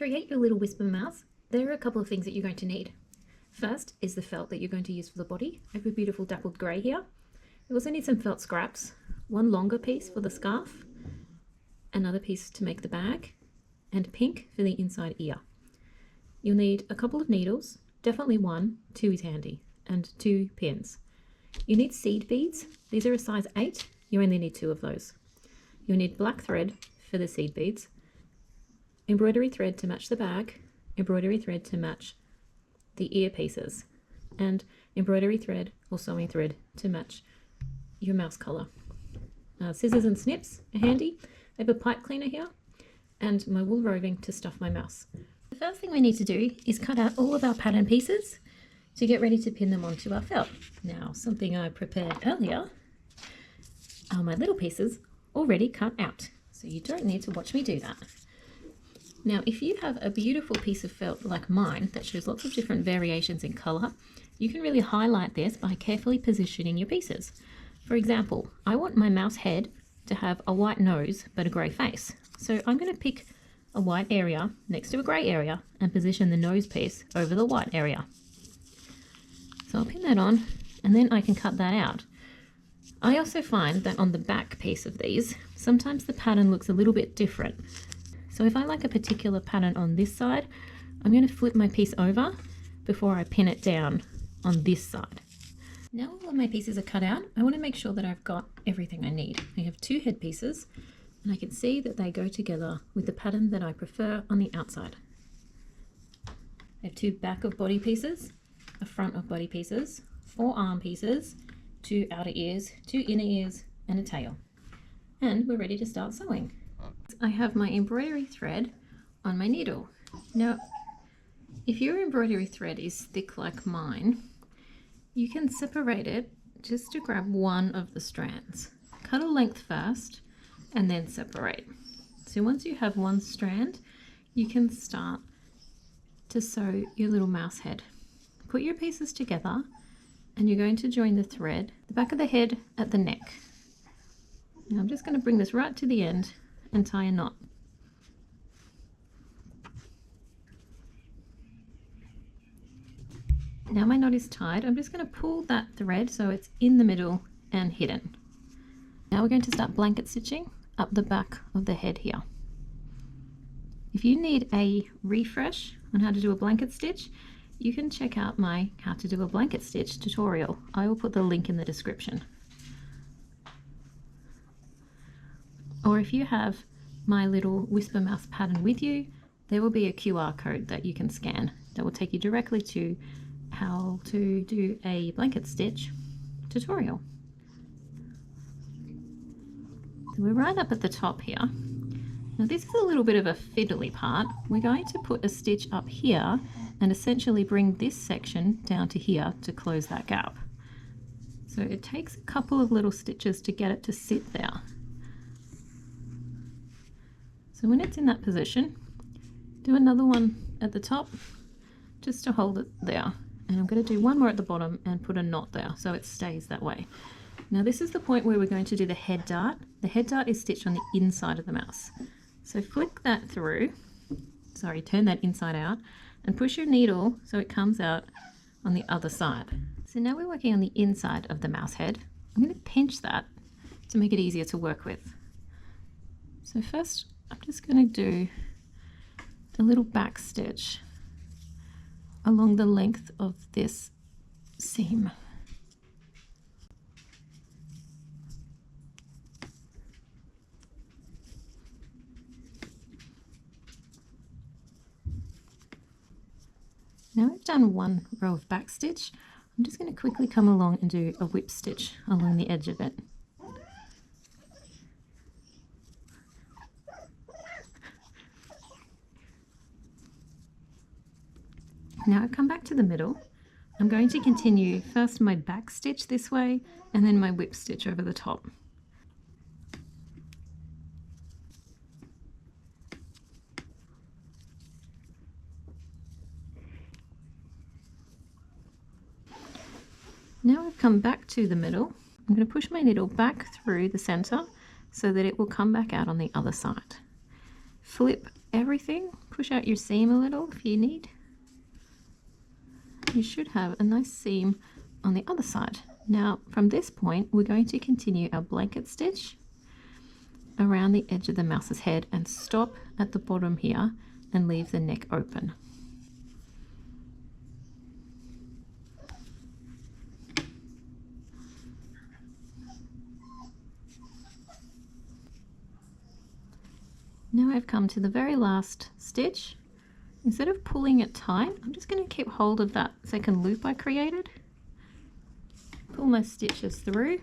create your little whisper mouse, there are a couple of things that you're going to need. First is the felt that you're going to use for the body. I have a beautiful dappled grey here. You also need some felt scraps, one longer piece for the scarf, another piece to make the bag, and pink for the inside ear. You'll need a couple of needles, definitely one, 2 is handy, and 2 pins. You need seed beads. These are a size 8. You only need 2 of those. You'll need black thread for the seed beads, embroidery thread to match the bag, embroidery thread to match the ear pieces, and embroidery thread or sewing thread to match your mouse color. Scissors and snips are handy. I have a pipe cleaner here and my wool roving to stuff my mouse. The first thing we need to do is cut out all of our pattern pieces to get ready to pin them onto our felt. Now, something I prepared earlier are my little pieces already cut out, so you don't need to watch me do that. Now, if you have a beautiful piece of felt like mine that shows lots of different variations in color, you can really highlight this by carefully positioning your pieces. For example, I want my mouse head to have a white nose but a grey face. So I'm going to pick a white area next to a grey area and position the nose piece over the white area. So I'll pin that on and then I can cut that out. I also find that on the back piece of these, sometimes the pattern looks a little bit different. So if I like a particular pattern on this side, I'm going to flip my piece over before I pin it down on this side. Now all of my pieces are cut out, I want to make sure that I've got everything I need. I have 2 head pieces and I can see that they go together with the pattern that I prefer on the outside. I have 2 back of body pieces, a front of body pieces, 4 arm pieces, 2 outer ears, 2 inner ears and a tail. And we're ready to start sewing. I have my embroidery thread on my needle. Now, if your embroidery thread is thick like mine, you can separate it just to grab one of the strands. Cut a length first and then separate. So once you have one strand, you can start to sew your little mouse head. Put your pieces together and you're going to join the thread, the back of the head at the neck. Now I'm just going to bring this right to the end and tie a knot. Now my knot is tied, I'm just going to pull that thread so it's in the middle and hidden. Now we're going to start blanket stitching up the back of the head here. If you need a refresh on how to do a blanket stitch, you can check out my how to do a blanket stitch tutorial. I will put the link in the description. Or if you have my little whisper mouse pattern with you, there will be a QR code that you can scan that will take you directly to how to do a blanket stitch tutorial. So we're right up at the top here. Now this is a little bit of a fiddly part. We're going to put a stitch up here and essentially bring this section down to here to close that gap. So it takes a couple of little stitches to get it to sit there. So when it's in that position, do another one at the top just to hold it there. And I'm going to do one more at the bottom and put a knot there so it stays that way. Now this is the point where we're going to do the head dart. The head dart is stitched on the inside of the mouse. So flick that through, turn that inside out and push your needle so it comes out on the other side. So now we're working on the inside of the mouse head. I'm going to pinch that to make it easier to work with. So first I'm just going to do a little back stitch along the length of this seam. Now I've done one row of back stitch, I'm just going to quickly come along and do a whip stitch along the edge of it. Now I've come back to the middle. I'm going to continue first my back stitch this way and then my whip stitch over the top. Now I've come back to the middle, I'm going to push my needle back through the center so that it will come back out on the other side. flip everything, push out your seam a little if you need. You should have a nice seam on the other side. Now from this point we're going to continue our blanket stitch around the edge of the mouse's head and stop at the bottom here and leave the neck open. Now I've come to the very last stitch. Instead of pulling it tight, I'm just going to keep hold of that second loop I created. Pull my stitches through.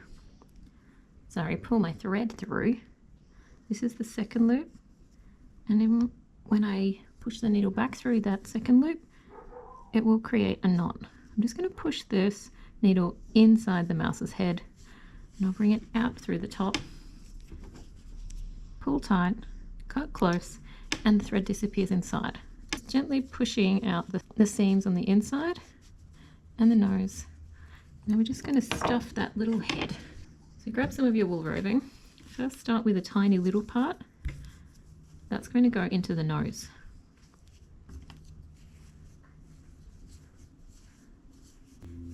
Sorry, pull my thread through. This is the second loop. And then when I push the needle back through that second loop, it will create a knot. I'm just going to push this needle inside the mouse's head and I'll bring it out through the top. Pull tight, cut close, and the thread disappears inside. Just gently pushing out the seams on the inside and the nose. Now we're just going to stuff that little head. So grab some of your wool roving. First start with a tiny little part. That's going to go into the nose.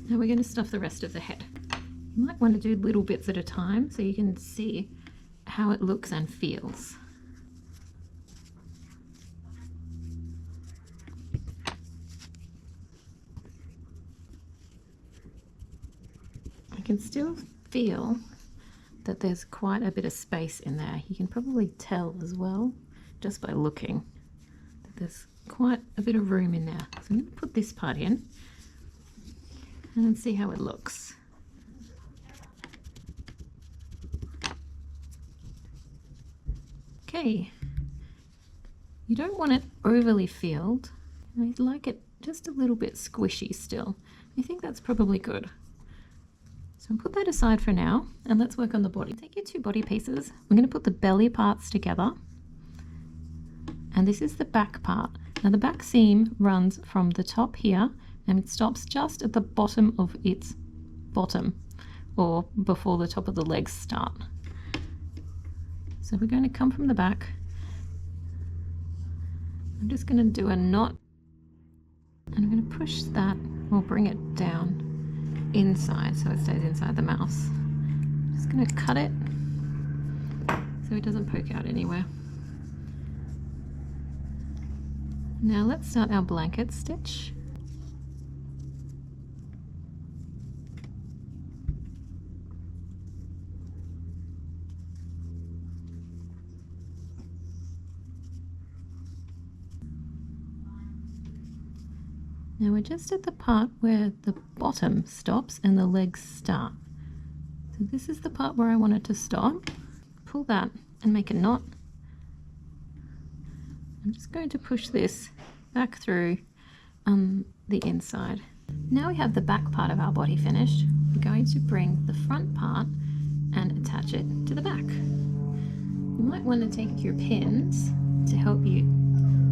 Now we're going to stuff the rest of the head. You might want to do little bits at a time so you can see how it looks and feels. I can still feel that there's quite a bit of space in there. You can probably tell as well just by looking that there's quite a bit of room in there. So I'm going to put this part in and then see how it looks. Okay, you don't want it overly filled. I'd like it just a little bit squishy still. I think that's probably good. So put that aside for now and let's work on the body. Take your two body pieces. I'm going to put the belly parts together. And this is the back part. Now the back seam runs from the top here and it stops just at the bottom of its bottom, or before the top of the legs start. So we're going to come from the back. I'm just going to do a knot and I'm going to push that or bring it down inside so it stays inside the mouse. Just going to cut it so it doesn't poke out anywhere. Now let's start our blanket stitch. Now we're just at the part where the bottom stops and the legs start. So this is the part where I want it to stop. Pull that and make a knot. I'm just going to push this back through on the inside. Now we have the back part of our body finished. We're going to bring the front part and attach it to the back. You might want to take your pins to help you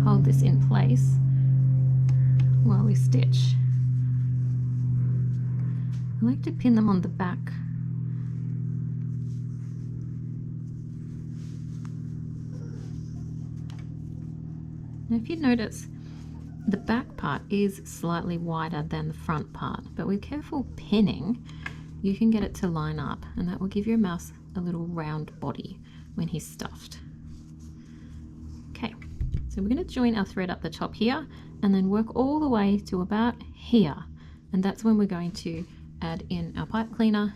hold this in place while we stitch. I like to pin them on the back. Now if you notice, the back part is slightly wider than the front part, but with careful pinning you can get it to line up and that will give your mouse a little round body when he's stuffed. Okay, so we're going to join our thread up the top here and then work all the way to about here, and that's when we're going to add in our pipe cleaner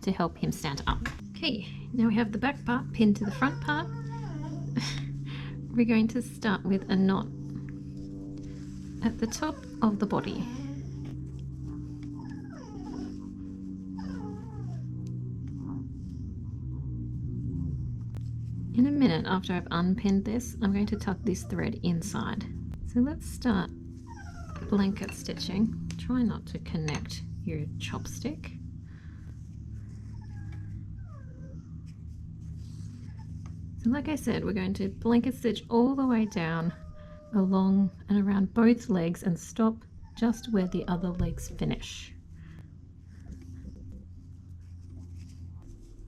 to help him stand up. Okay, now we have the back part pinned to the front part. We're going to start with a knot at the top of the body. In a minute after I've unpinned this, I'm going to tuck this thread inside. So let's start blanket stitching. Try not to connect your chopstick. So like I said, we're going to blanket stitch all the way down along and around both legs and stop just where the other legs finish.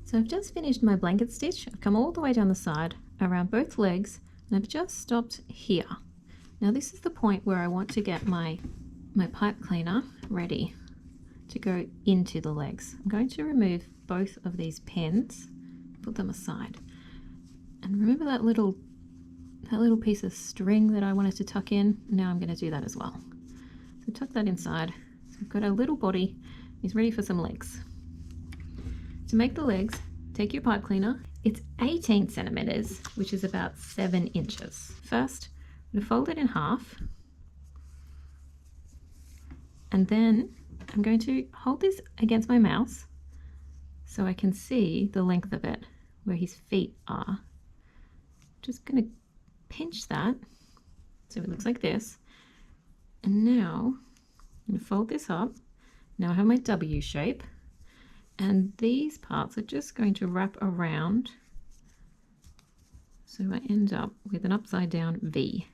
So I've just finished my blanket stitch. I've come all the way down the side around both legs I've just stopped here. Now this is the point where I want to get my pipe cleaner ready to go into the legs. I'm going to remove both of these pins, put them aside. And remember that little piece of string that I wanted to tuck in? Now I'm going to do that as well. So tuck that inside. So we've got our little body. He's ready for some legs. To make the legs, take your pipe cleaner. It's 18 centimeters, which is about 7 inches. First, I'm going to fold it in half. And then I'm going to hold this against my mouse so I can see the length of it, where his feet are. Just going to pinch that so it looks like this. And now I'm going to fold this up. Now I have my W shape, and these parts are just going to wrap around so I end up with an upside down V.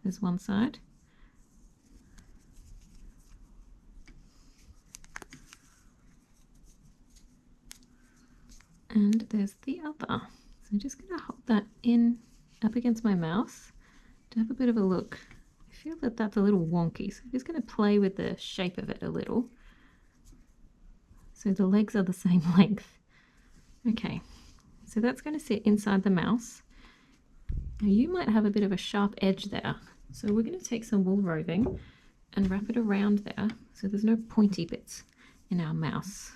There's one side. And there's the other. So I'm just going to hold that in up against my mouse to have a bit of a look. I feel that that's a little wonky, so I'm just going to play with the shape of it a little. So the legs are the same length. Okay, so that's going to sit inside the mouse. Now you might have a bit of a sharp edge there, so we're going to take some wool roving and wrap it around there so there's no pointy bits in our mouse.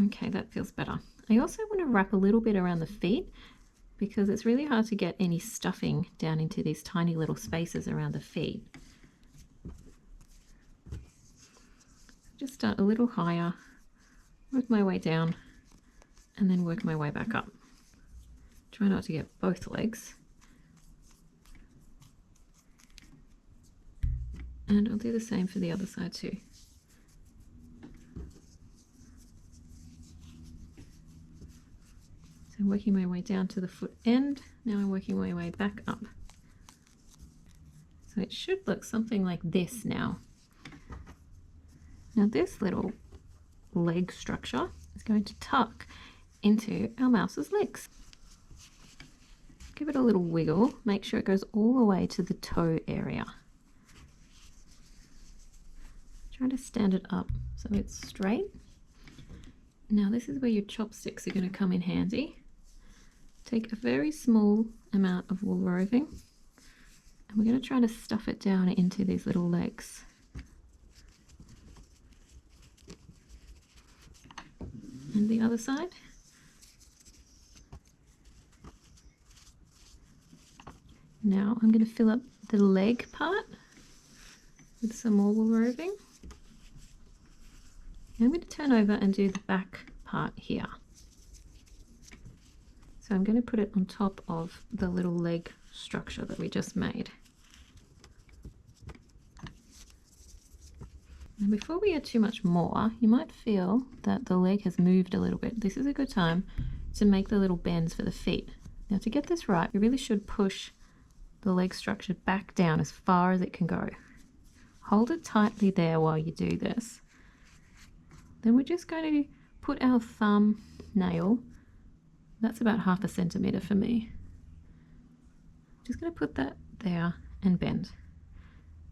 Okay, that feels better. I also want to wrap a little bit around the feet because it's really hard to get any stuffing down into these tiny little spaces around the feet. Just start a little higher, work my way down, and then work my way back up. Try not to get both legs. And I'll do the same for the other side too. So working my way down to the foot end, now I'm working my way back up. So it should look something like this now. Now this little leg structure is going to tuck into our mouse's legs. Give it a little wiggle, make sure it goes all the way to the toe area. Try to stand it up so it's straight. Now this is where your chopsticks are going to come in handy. Take a very small amount of wool roving and we're going to try to stuff it down into these little legs. And the other side. Now I'm going to fill up the leg part with some more wool roving. And I'm going to turn over and do the back part here. So I'm going to put it on top of the little leg structure that we just made. And before we add too much more, you might feel that the leg has moved a little bit. This is a good time to make the little bends for the feet. Now to get this right, you really should push the leg structure back down as far as it can go. Hold it tightly there while you do this. Then we're just going to put our thumb nail, that's about 1/2 centimeter for me. Just going to put that there and bend.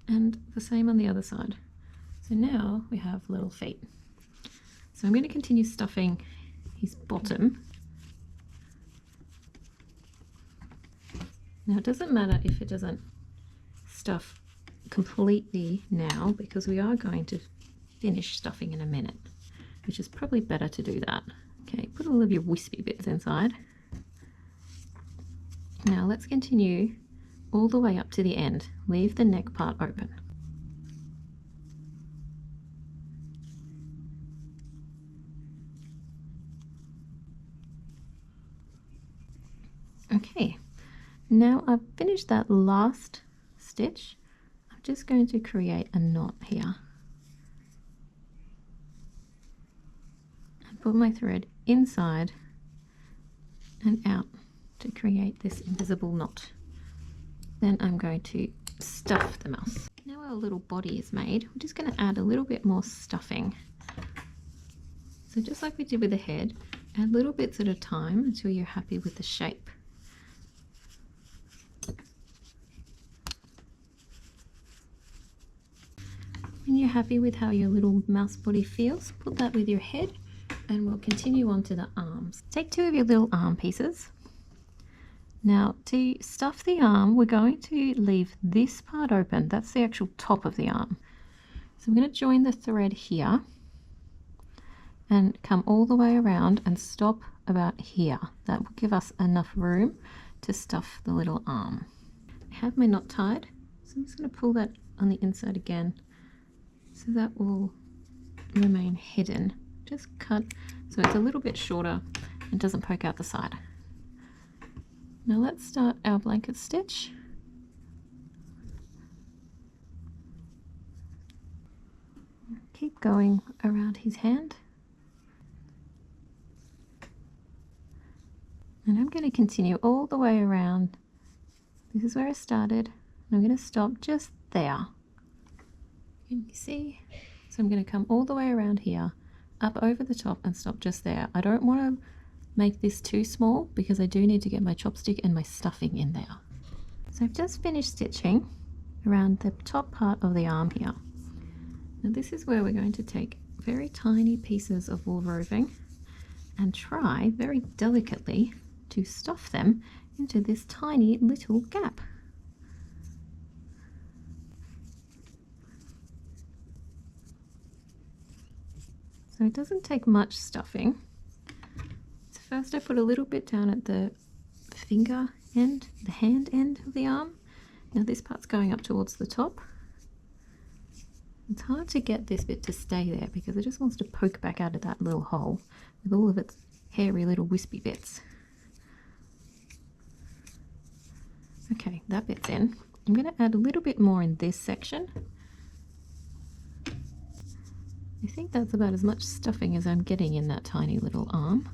And the same on the other side. So now we have little feet. So I'm going to continue stuffing his bottom. Now it doesn't matter if it doesn't stuff completely now because we are going to finish stuffing in a minute, which is probably better to do that. Okay, put all of your wispy bits inside. Now let's continue all the way up to the end. Leave the neck part open. Okay, now I've finished that last stitch. I'm just going to create a knot here. And put my thread inside and out to create this invisible knot. Then I'm going to stuff the mouse. Now our little body is made, we're just going to add a little bit more stuffing. So just like we did with the head, add little bits at a time until you're happy with the shape. When you're happy with how your little mouse body feels, put that with your head and we'll continue on to the arms. Take 2 of your little arm pieces. Now to stuff the arm, we're going to leave this part open. That's the actual top of the arm. So I'm going to join the thread here and come all the way around and stop about here. That will give us enough room to stuff the little arm. I have my knot tied, so I'm just going to pull that on the inside again. So that will remain hidden. Just cut so it's a little bit shorter and doesn't poke out the side. Now let's start our blanket stitch. Keep going around his hand. And I'm going to continue all the way around. This is where I started. And I'm going to stop just there. Can you see? So I'm going to come all the way around here, up over the top and stop just there. I don't want to make this too small because I do need to get my chopstick and my stuffing in there. So I've just finished stitching around the top part of the arm here. Now this is where we're going to take very tiny pieces of wool roving and try very delicately to stuff them into this tiny little gap. So it doesn't take much stuffing. So first I put a little bit down at the finger end, the hand end of the arm. Now this part's going up towards the top. It's hard to get this bit to stay there because it just wants to poke back out of that little hole with all of its hairy little wispy bits. Okay, that bit's in. I'm going to add a little bit more in this section. I think that's about as much stuffing as I'm getting in that tiny little arm.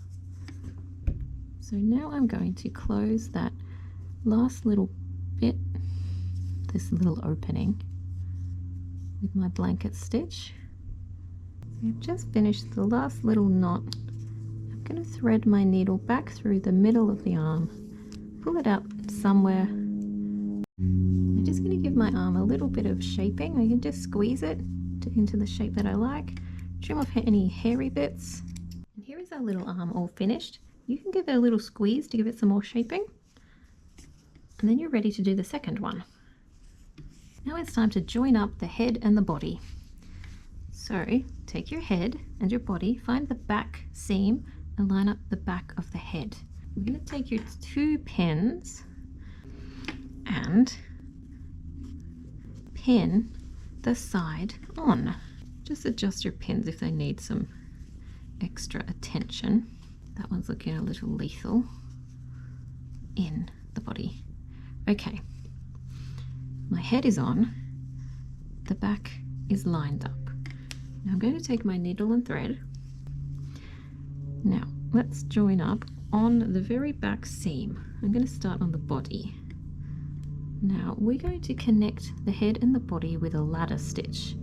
So now I'm going to close that last little bit, this little opening, with my blanket stitch. So I've just finished the last little knot. I'm going to thread my needle back through the middle of the arm, pull it out somewhere. I'm just going to give my arm a little bit of shaping. I can just squeeze it into the shape that I like, trim off any hairy bits. And here is our little arm all finished. You can give it a little squeeze to give it some more shaping, and then you're ready to do the second one. Now it's time to join up the head and the body. So take your head and your body, find the back seam and line up the back of the head. We're going to take your 2 pins and pin the side on. Just adjust your pins if they need some extra attention. That one's looking a little lethal in the body. Okay, my head is on, the back is lined up. Now I'm going to take my needle and thread. Now let's join up on the very back seam. I'm going to start on the body. Now we're going to connect the head and the body with a ladder stitch.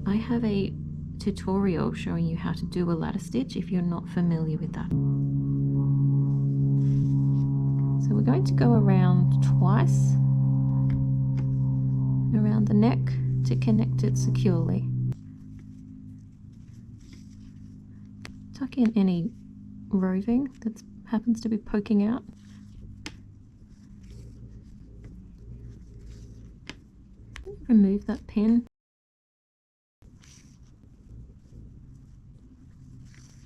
I have a tutorial showing you how to do a ladder stitch if you're not familiar with that. So we're going to go around twice around the neck to connect it securely. Tuck in any roving that happens to be poking out. Remove that pin.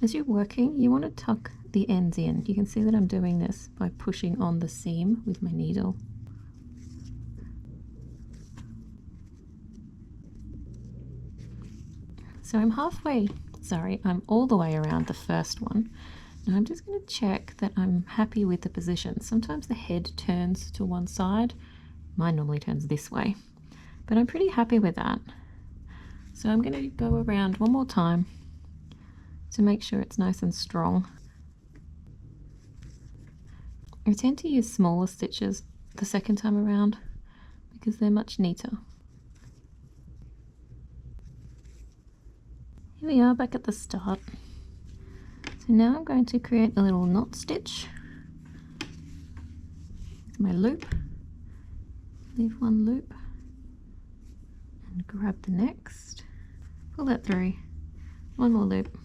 As you're working, you want to tuck the ends in. You can see that I'm doing this by pushing on the seam with my needle. So I'm I'm all the way around the first one. Now I'm just going to check that I'm happy with the position. Sometimes the head turns to one side. Mine normally turns this way. But I'm pretty happy with that. So I'm going to go around one more time to make sure it's nice and strong. I tend to use smaller stitches the second time around because they're much neater. Here we are back at the start. So now I'm going to create a little knot stitch. My loop, leave one loop and grab the next, pull that through, one more loop.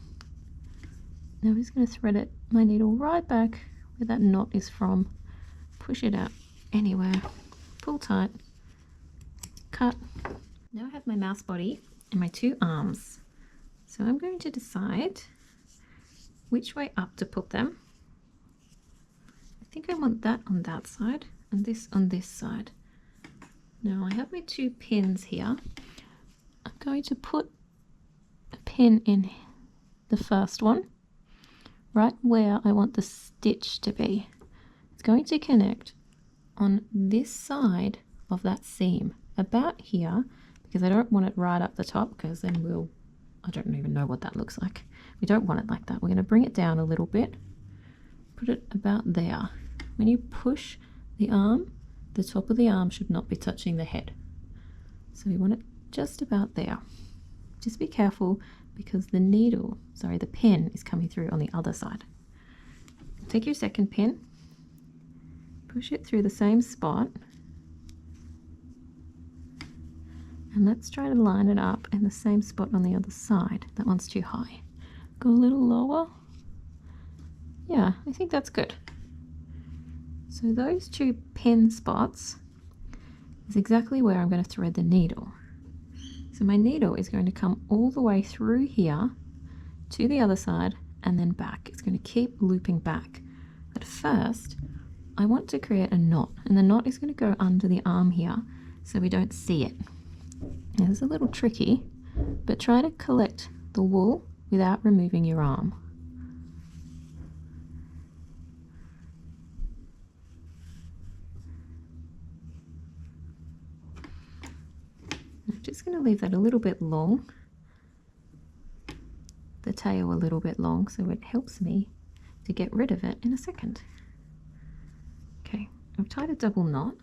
Now I'm just going to thread my needle right back where that knot is from, push it out anywhere, pull tight, cut. Now I have my mouse body and my two arms, so I'm going to decide which way up to put them. I think I want that on that side and this on this side. Now I have my two pins here. I'm going to put a pin in the first one, right where I want the stitch to be. It's going to connect on this side of that seam, about here, because I don't want it right up the top, because then I don't even know what that looks like. We don't want it like that. We're going to bring it down a little bit, put it about there. When you push the arm, the top of the arm should not be touching the head. So we want it just about there. Just be careful because the pin is coming through on the other side. Take your second pin, push it through the same spot, and let's try to line it up in the same spot on the other side. That one's too high. Go a little lower. Yeah, I think that's good. So those two pin spots is exactly where I'm going to thread the needle. So my needle is going to come all the way through here to the other side and then back. It's going to keep looping back. But first, I want to create a knot, and the knot is going to go under the arm here so we don't see it. Now, it's a little tricky, but try to collect the wool without removing your arm. I'm just going to leave that a little bit long, the tail a little bit long, so it helps me to get rid of it in a second. Okay, I've tied a double knot.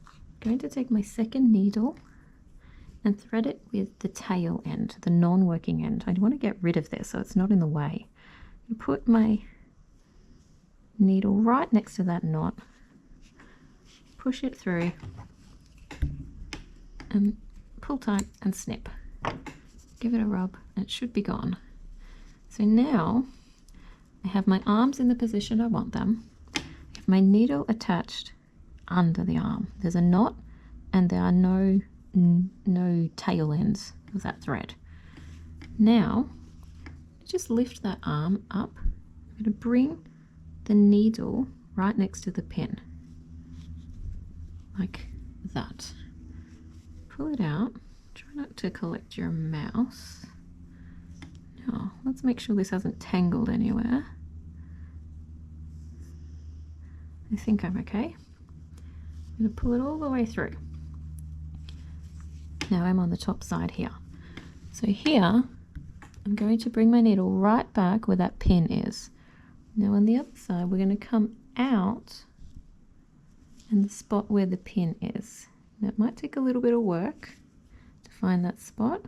I'm going to take my second needle and thread it with the tail end, the non-working end. I want to get rid of this so it's not in the way. I put my needle right next to that knot, push it through, and pull tight and snip. Give it a rub and it should be gone. So now I have my arms in the position I want them. I have my needle attached under the arm. There's a knot and there are no tail ends of that thread. Now just lift that arm up. I'm going to bring the needle right next to the pin, like that. Pull it out. Try not to collect your mouse. Now let's make sure this hasn't tangled anywhere. I think I'm okay. I'm going to pull it all the way through. Now I'm on the top side here. So here I'm going to bring my needle right back where that pin is. Now on the other side we're going to come out in the spot where the pin is. Now it might take a little bit of work to find that spot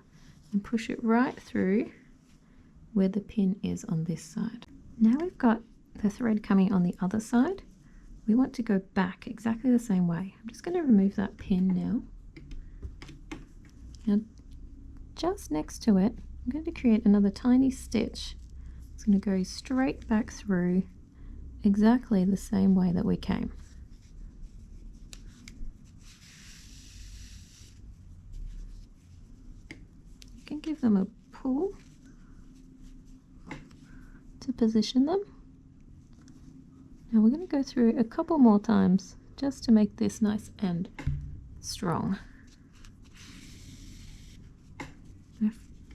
and push it right through where the pin is on this side. Now we've got the thread coming on the other side. We want to go back exactly the same way. I'm just going to remove that pin now. Now just next to it, I'm going to create another tiny stitch. It's going to go straight back through exactly the same way that we came. You can give them a pull to position them. Now we're going to go through a couple more times just to make this nice and strong. I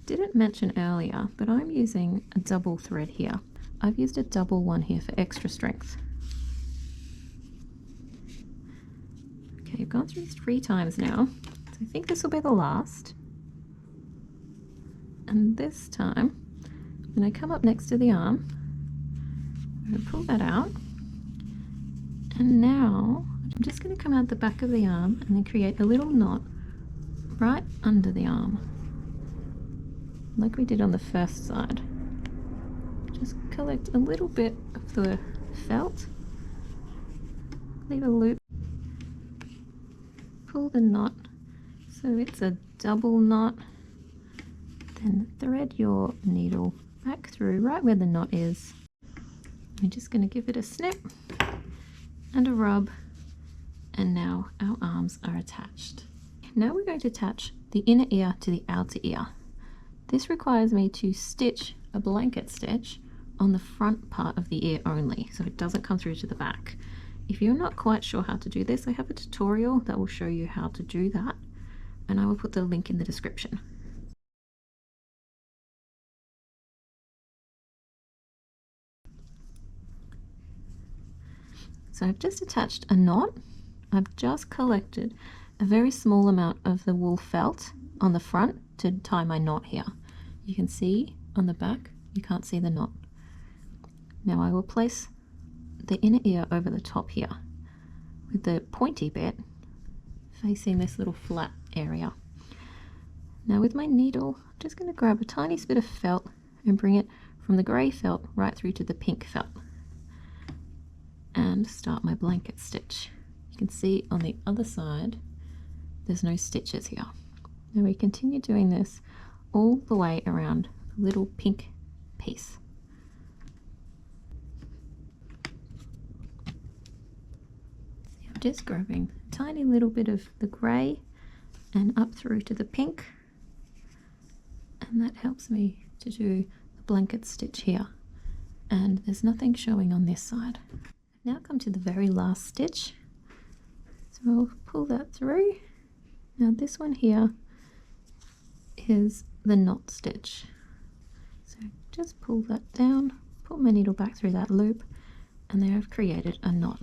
didn't mention earlier, but I'm using a double thread here. I've used a double one here for extra strength. Okay, I've gone through 3 times now, so I think this will be the last. And this time, when I come up next to the arm, I'm going to pull that out. And now I'm just going to come out the back of the arm and then create a little knot right under the arm. like we did on the first side. Just collect a little bit of the felt, leave a loop, pull the knot so it's a double knot, then thread your needle back through right where the knot is. We're just going to give it a snip and a rub, and now our arms are attached. Now we're going to attach the inner ear to the outer ear. This requires me to stitch a blanket stitch on the front part of the ear only, so it doesn't come through to the back. If you're not quite sure how to do this, I have a tutorial that will show you how to do that, and I will put the link in the description. So I've just attached a knot. I've just collected a very small amount of the wool felt on the front to tie my knot here. You can see on the back, you can't see the knot. Now I will place the inner ear over the top here with the pointy bit facing this little flat area. Now with my needle, I'm just going to grab a tiny bit of felt and bring it from the grey felt right through to the pink felt and start my blanket stitch. You can see on the other side there's no stitches here. Now we continue doing this all the way around the little pink piece. I'm just grabbing a tiny little bit of the grey and up through to the pink, and that helps me to do the blanket stitch here, and there's nothing showing on this side. Now come to the very last stitch, so I'll pull that through. Now this one here is the knot stitch, so just pull that down, pull my needle back through that loop, and there I've created a knot.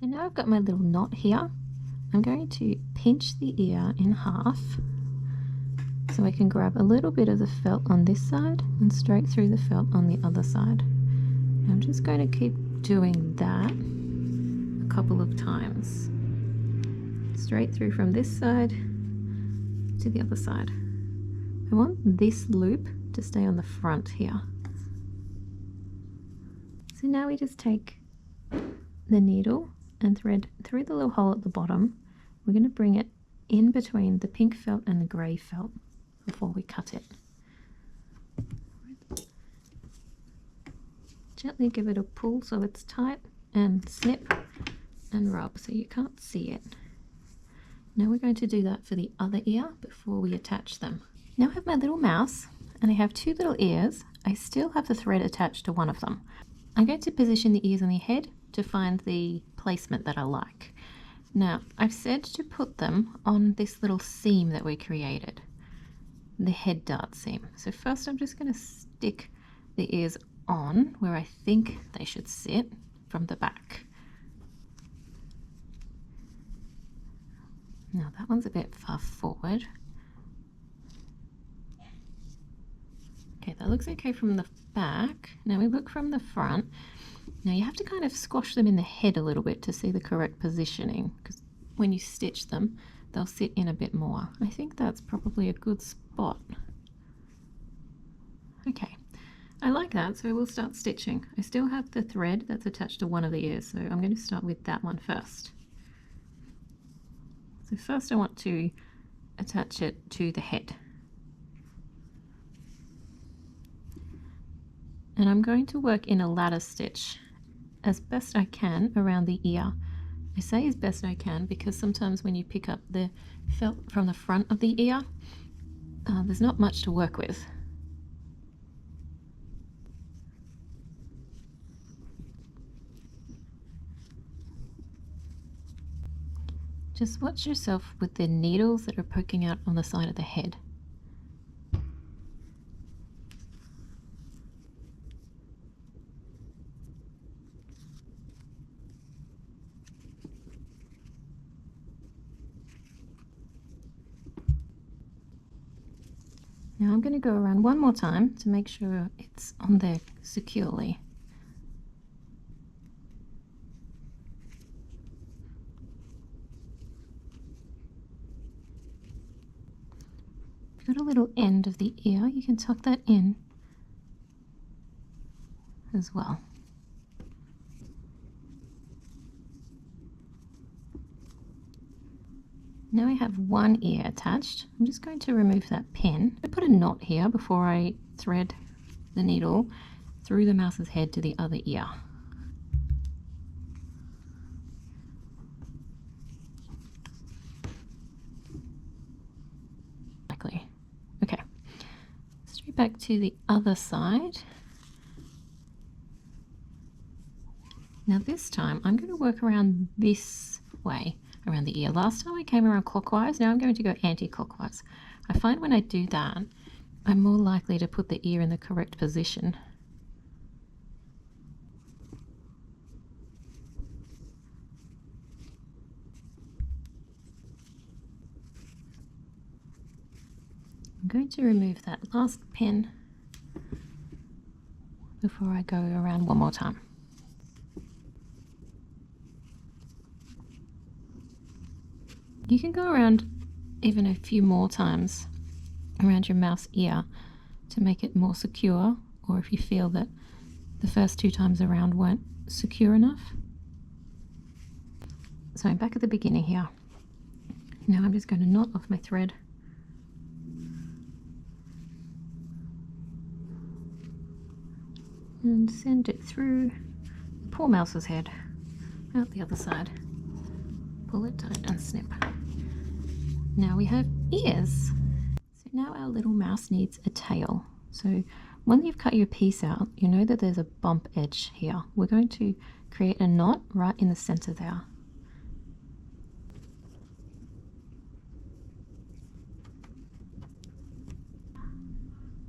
So now I've got my little knot here. I'm going to pinch the ear in half so I can grab a little bit of the felt on this side and straight through the felt on the other side. And I'm just going to keep doing that a couple of times. Straight through from this side to the other side. I want this loop to stay on the front here. So now we just take the needle and thread through the little hole at the bottom. We're going to bring it in between the pink felt and the grey felt before we cut it. Gently give it a pull so it's tight, and snip and rub so you can't see it. Now we're going to do that for the other ear before we attach them. Now I have my little mouse and I have two little ears. I still have the thread attached to one of them. I'm going to position the ears on the head to find the placement that I like. Now I've said to put them on this little seam that we created, the head dart seam. So first I'm just going to stick the ears on where I think they should sit from the back. Now that one's a bit far forward. Okay, that looks okay from the back. Now we look from the front. Now you have to kind of squash them in the head a little bit to see the correct positioning, because when you stitch them, they'll sit in a bit more. I think that's probably a good spot. Okay, I like that, so we'll start stitching. I still have the thread that's attached to one of the ears, so I'm going to start with that one first. So first I want to attach it to the head. And I'm going to work in a ladder stitch as best I can around the ear. I say as best I can because sometimes when you pick up the felt from the front of the ear, there's not much to work with. Just watch yourself with the needles that are poking out on the side of the head. Now I'm going to go around one more time to make sure it's on there securely. got a little end of the ear, you can tuck that in as well. Now I have one ear attached. I'm just going to remove that pin. I put a knot here before I thread the needle through the mouse's head to the other ear. Okay, straight back to the other side. Now this time I'm going to work around this way, around the ear. Last time I came around clockwise, now I'm going to go anti-clockwise. I find when I do that, I'm more likely to put the ear in the correct position. I'm going to remove that last pin before I go around one more time. You can go around even a few more times around your mouse ear to make it more secure, or if you feel that the first 2 times around weren't secure enough. So I'm back at the beginning here. Now I'm just going to knot off my thread. And send it through the poor mouse's head, out the other side. Pull it tight and snip. Now we have ears. So now our little mouse needs a tail. So when you've cut your piece out, you know that there's a bump edge here. We're going to create a knot right in the center there.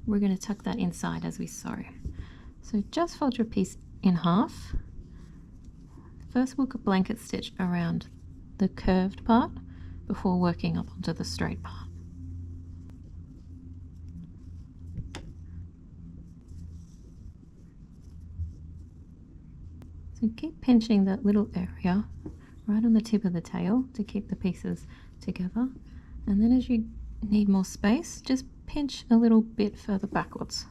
We're going to tuck that inside as we sew. So just fold your piece in half. First we'll blanket stitch around the curved part before working up onto the straight part. So keep pinching that little area right on the tip of the tail to keep the pieces together. And then as you need more space, just pinch a little bit further backwards.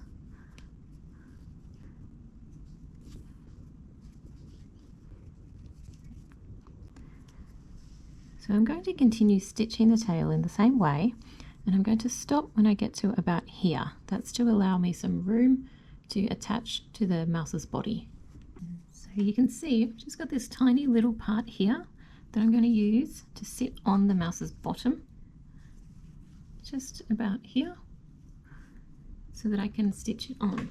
So I'm going to continue stitching the tail in the same way, and I'm going to stop when I get to about here. That's to allow me some room to attach to the mouse's body. So you can see I've just got this tiny little part here that I'm going to use to sit on the mouse's bottom, just about here, so that I can stitch it on.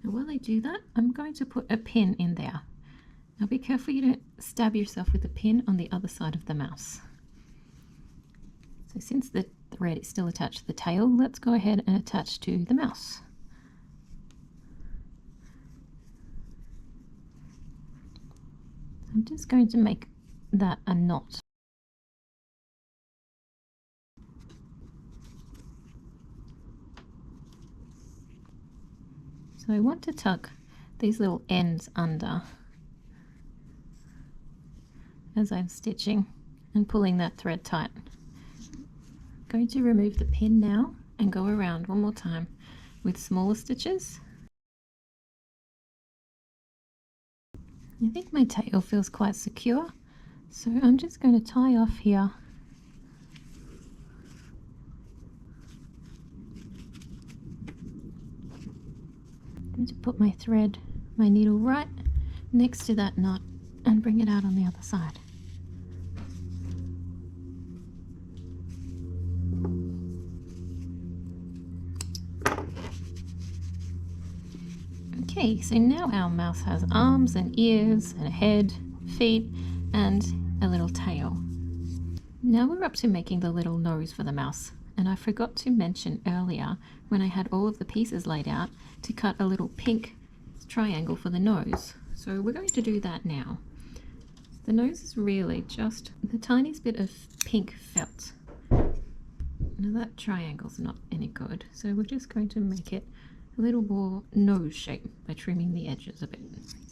Now while I do that, I'm going to put a pin in there. Now be careful you don't stab yourself with the pin on the other side of the mouse. So since the thread is still attached to the tail, let's go ahead and attach to the mouse. I'm just going to make that a knot. So I want to tuck these little ends under as I'm stitching and pulling that thread tight. I'm going to remove the pin now and go around one more time with smaller stitches. I think my tail feels quite secure, so I'm just going to tie off here. I'm going to put my thread, my needle right next to that knot and bring it out on the other side. Okay, so now our mouse has arms and ears and a head, feet, and a little tail. Now we're up to making the little nose for the mouse, and I forgot to mention earlier when I had all of the pieces laid out to cut a little pink triangle for the nose. So we're going to do that now. The nose is really just the tiniest bit of pink felt. Now that triangle's not any good, so we're just going to make it a little more nose shape by trimming the edges a bit.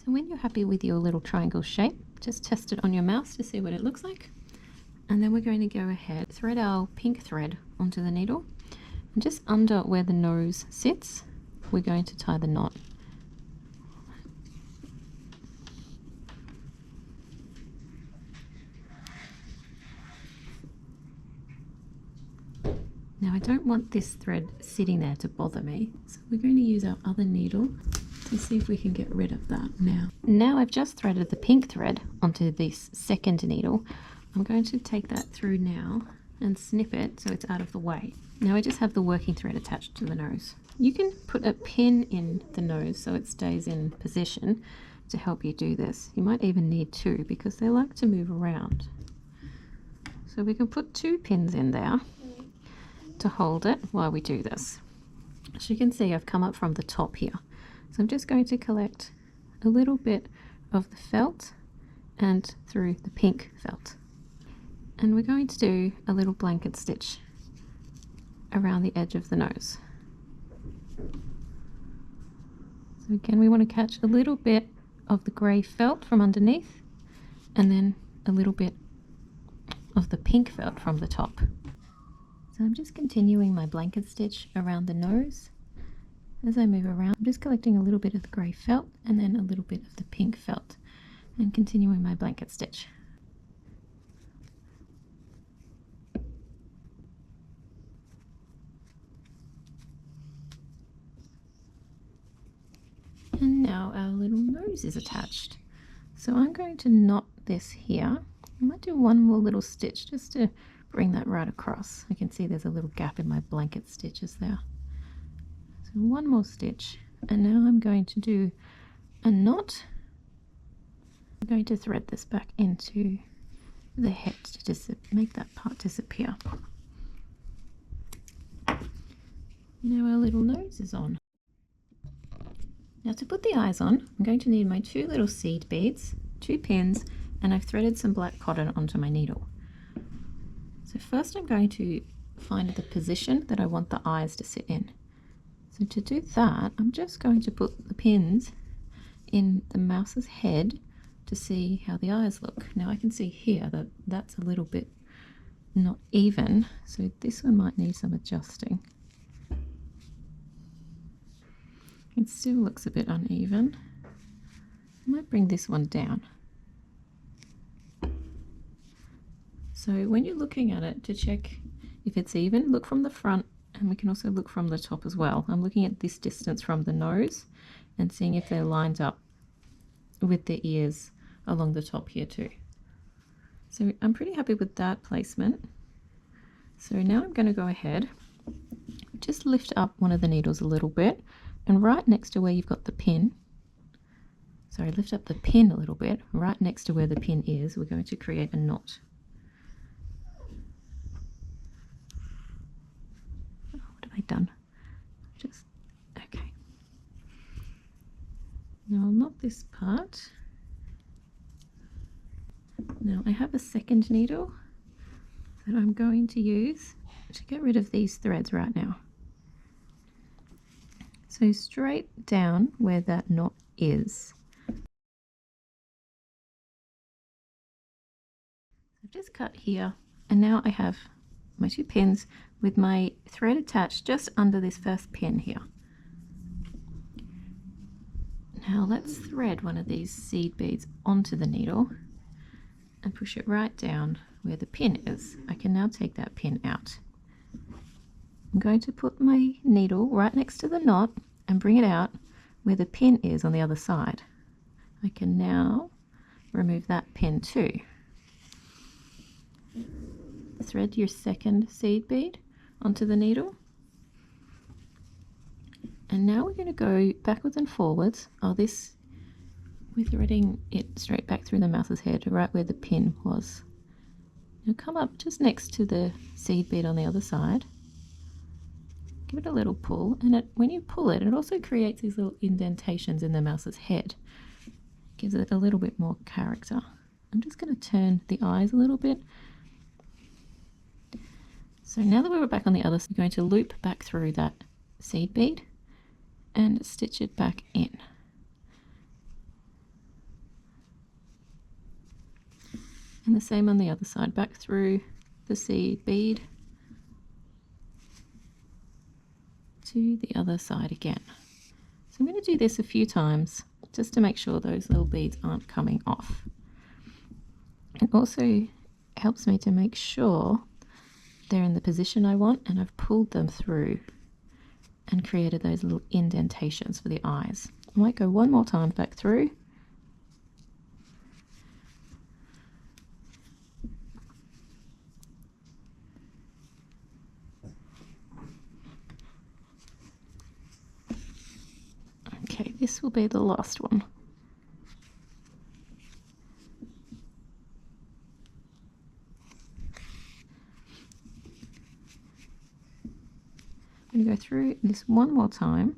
So when you're happy with your little triangle shape, just test it on your mouse to see what it looks like. And then we're going to go ahead, thread our pink thread onto the needle, And just under where the nose sits, we're going to tie the knot. Now I don't want this thread sitting there to bother me, so we're going to use our other needle to see if we can get rid of that now. Now I've just threaded the pink thread onto this second needle. I'm going to take that through now and snip it so it's out of the way. Now I just have the working thread attached to the nose. You can put a pin in the nose so it stays in position to help you do this. You might even need two because they like to move around. So we can put 2 pins in there to hold it while we do this. As you can see, I've come up from the top here. So I'm just going to collect a little bit of the felt and through the pink felt. And we're going to do a little blanket stitch around the edge of the nose. So again, we want to catch a little bit of the grey felt from underneath and then a little bit of the pink felt from the top. So I'm just continuing my blanket stitch around the nose. As I move around, I'm just collecting a little bit of the grey felt and then a little bit of the pink felt and continuing my blanket stitch. And now our little nose is attached. So I'm going to knot this here. I might do one more little stitch just to bring that right across. I can see there's a little gap in my blanket stitches there. So one more stitch, and now I'm going to do a knot. I'm going to thread this back into the head to just make that part disappear. Now our little nose is on. Now to put the eyes on, I'm going to need my 2 little seed beads, 2 pins, and I've threaded some black cotton onto my needle. So first I'm going to find the position that I want the eyes to sit in. So to do that, I'm just going to put the pins in the mouse's head to see how the eyes look. Now I can see here that that's a little bit not even, so this one might need some adjusting. It still looks a bit uneven. I might bring this one down. So when you're looking at it to check if it's even, look from the front, and we can also look from the top as well. I'm looking at this distance from the nose and seeing if they're lined up with the ears along the top here too. So I'm pretty happy with that placement. So now I'm going to go ahead, just lift up one of the needles a little bit, and right next to where you've got the pin, sorry, lift up the pin a little bit, right next to where the pin is, we're going to create a knot. Oh, what have I done? Just, okay. Now I'll knot this part. Now I have a second needle that I'm going to use to get rid of these threads right now. So straight down where that knot is. I've just cut here, and now I have my 2 pins with my thread attached just under this first pin here. Now let's thread one of these seed beads onto the needle and push it right down where the pin is. I can now take that pin out. I'm going to put my needle right next to the knot and bring it out where the pin is on the other side. I can now remove that pin too. Thread your second seed bead onto the needle. And now we're going to go backwards and forwards. We're threading it straight back through the mouse's head, right where the pin was. Now come up just next to the seed bead on the other side. Give it a little pull, and when you pull it, it also creates these little indentations in the mouse's head. Gives it a little bit more character. I'm just going to turn the eyes a little bit. So now that we're back on the other side, we're going to loop back through that seed bead and stitch it back in. And the same on the other side, back through the seed bead to the other side again. So I'm going to do this a few times just to make sure those little beads aren't coming off. It also helps me to make sure they're in the position I want, and I've pulled them through and created those little indentations for the eyes. I might go one more time back through. Okay, this will be the last one. I'm going to go through this one more time,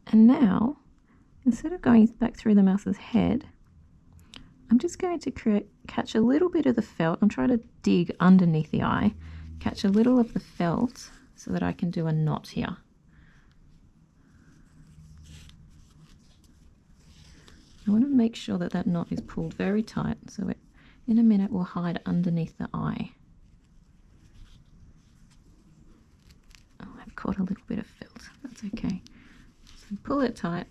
and now instead of going back through the mouse's head, I'm just going to catch a little bit of the felt. I'm trying to dig underneath the eye, catch a little of the felt so that I can do a knot here. I want to make sure that that knot is pulled very tight so it in a minute will hide underneath the eye. Oh, I've caught a little bit of felt. That's okay. So pull it tight.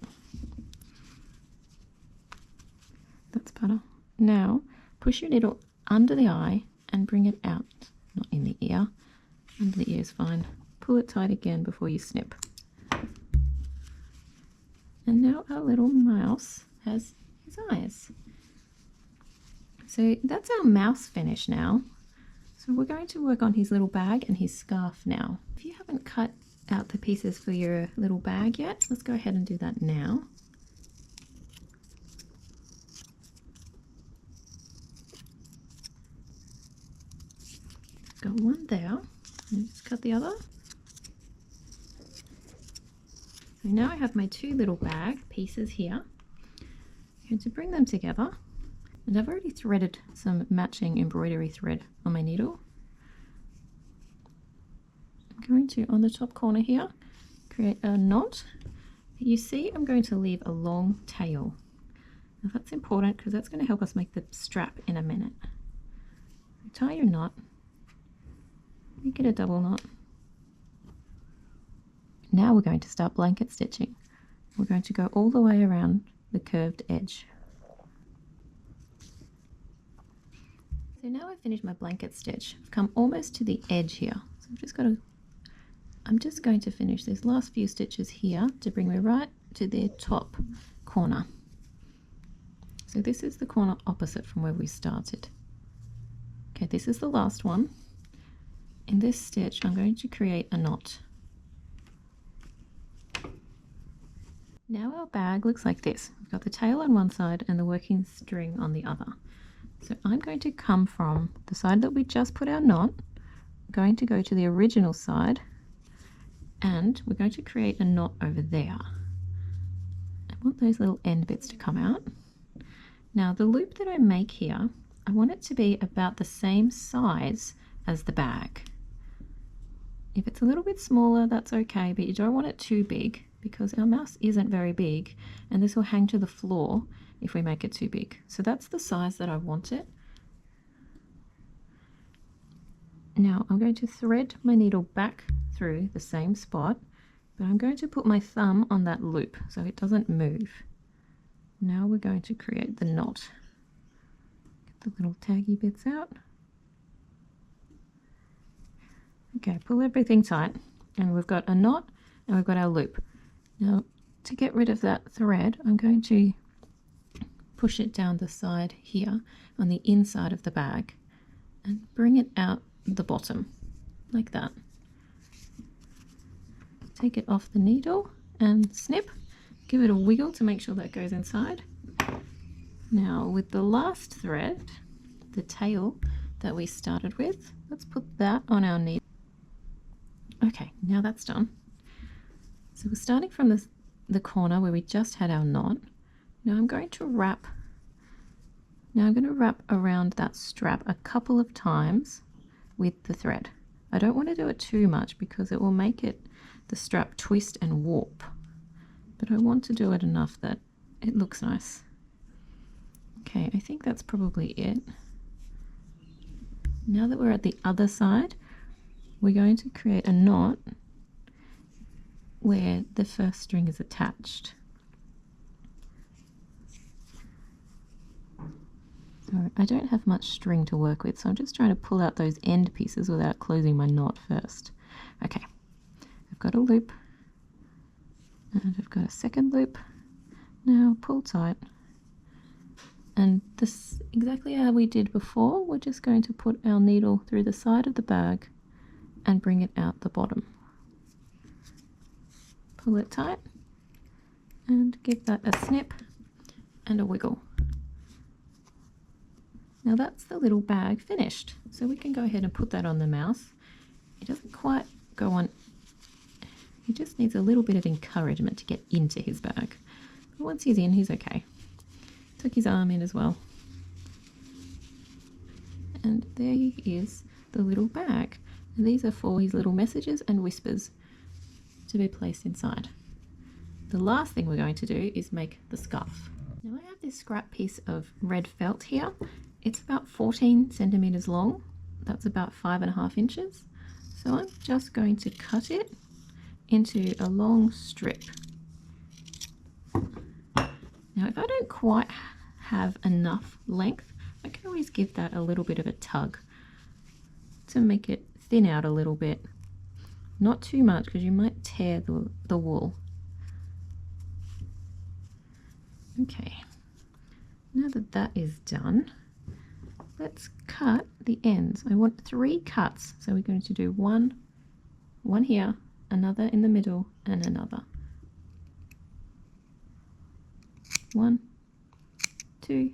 That's better. Now push your needle under the eye and bring it out, not in the ear. Under the ear is fine. Pull it tight again before you snip. And now our little mouse has his eyes. So that's our mouse finish now. So we're going to work on his little bag and his scarf now. If you haven't cut out the pieces for your little bag yet, let's go ahead and do that now. Got one there. Let's cut the other. So now I have my two little bag pieces here. I'm going to bring them together, and I've already threaded some matching embroidery thread on my needle. I'm going to, on the top corner here, create a knot. You see I'm going to leave a long tail. Now that's important because that's going to help us make the strap in a minute. Tie your knot, make it a double knot. Now we're going to start blanket stitching. We're going to go all the way around the curved edge. So now I've finished my blanket stitch. I've come almost to the edge here. So I'm just going to finish these last few stitches here to bring me right to the top corner. So this is the corner opposite from where we started. Okay, this is the last one. In this stitch, I'm going to create a knot. Now our bag looks like this. We've got the tail on one side and the working string on the other. So I'm going to come from the side that we just put our knot, I'm going to go to the original side, and we're going to create a knot over there. I want those little end bits to come out. Now the loop that I make here, I want it to be about the same size as the bag. If it's a little bit smaller, that's okay, but you don't want it too big, because our mouse isn't very big and this will hang to the floor if we make it too big. So that's the size that I want it. Now I'm going to thread my needle back through the same spot, but I'm going to put my thumb on that loop so it doesn't move. Now we're going to create the knot. Get the little taggy bits out. Okay, pull everything tight, and we've got a knot and we've got our loop. Now, to get rid of that thread, I'm going to push it down the side here on the inside of the bag and bring it out the bottom, like that. Take it off the needle and snip. Give it a wiggle to make sure that goes inside. Now, with the last thread, the tail that we started with, let's put that on our needle. Okay, now that's done. So we're starting from the corner where we just had our knot. Now I'm going to wrap around that strap a couple of times with the thread. I don't want to do it too much because it will make the strap twist and warp. But I want to do it enough that it looks nice. Okay, I think that's probably it. Now that we're at the other side, we're going to create a knot where the first string is attached. So I don't have much string to work with, so I'm just trying to pull out those end pieces without closing my knot first. Okay, I've got a loop and I've got a second loop. Now pull tight, and this exactly how we did before. We're just going to put our needle through the side of the bag and bring it out the bottom. Pull it tight and give that a snip and a wiggle. Now that's the little bag finished, so we can go ahead and put that on the mouse. It doesn't quite go on, he just needs a little bit of encouragement to get into his bag. But once he's in, he's okay. Took his arm in as well. And there he is, the little bag. And these are for his little messages and whispers to be placed inside. The last thing we're going to do is make the scarf. Now I have this scrap piece of red felt here. It's about 14 centimeters long. That's about 5.5 inches. So I'm just going to cut it into a long strip. Now if I don't quite have enough length, I can always give that a little bit of a tug to make it thin out a little bit. Not too much because you might tear the wool. Okay, now that that is done, let's cut the ends. I want 3 cuts, so we're going to do one here, another in the middle, and another. 1, 2,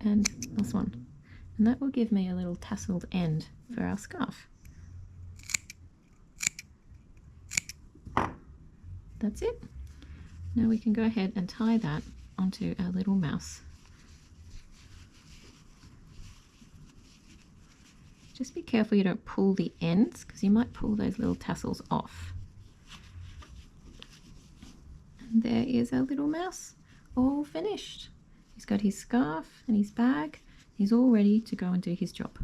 and last one. And that will give me a little tasseled end for our scarf. That's it. Now we can go ahead and tie that onto our little mouse. Just be careful you don't pull the ends, because you might pull those little tassels off. And there is our little mouse, all finished. He's got his scarf and his bag. He's all ready to go and do his job.